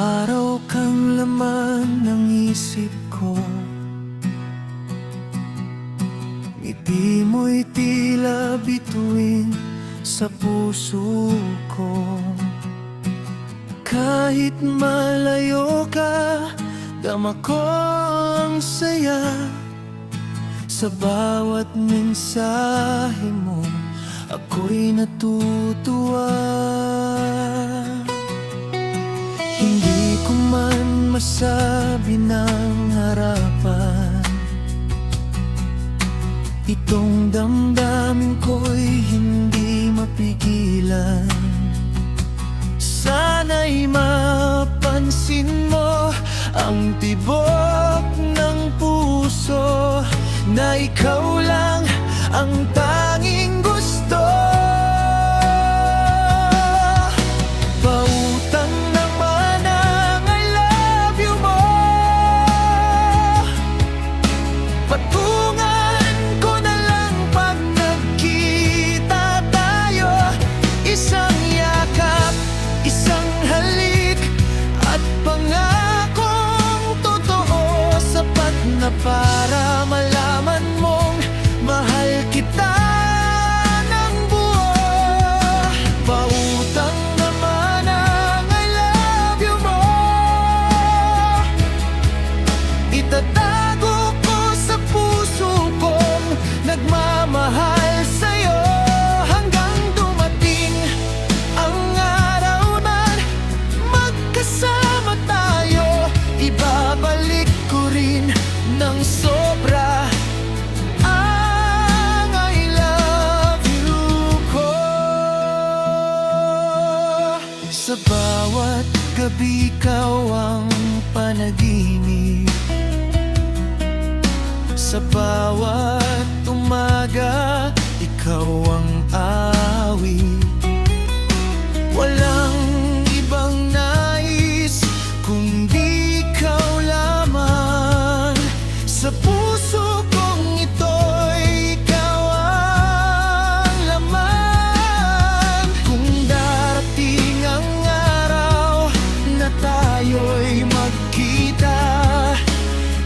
Araw-araw kang laman ng isip ko. Ngiti mo'y tila bituin sa puso ko. Kahit malayo ka, dama ko ang saya. Sa bawat mensahe mo, ako'y natutuwa. Hindi ko man masabi ng harapan, itong damdamin ko'y hindi mapigilan. Sana'y mapansin mo ang tibok ng puso, na ikaw lang ang tanging gusto. Pautang naman ang I love you mo, patungan ko na lang pag nagkita tayo. Isang yakap, isang halik, at pangakong totoo, sapat na para malaman mong mahal kita ng buo. Pautang naman ang I love you mo, itatago ko sa puso kong nagmamahal sa'yo, hanggang dumating ang araw na magkasama tayo. Ibabalik ko rin ng sobra ang I love you ko. Sa bawat gabi ikaw ang panaginip, sa bawat umaga ikaw ang awit. Walang ibang nais kundi ikaw lamang. Sa puso kong ito'y ikaw ang laman. Kung darating ang araw na tayo'y magkita,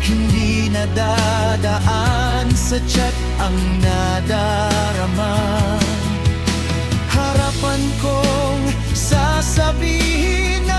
hindi na dadaan sa tiyak ang nadarama. Harapan kong sasabihin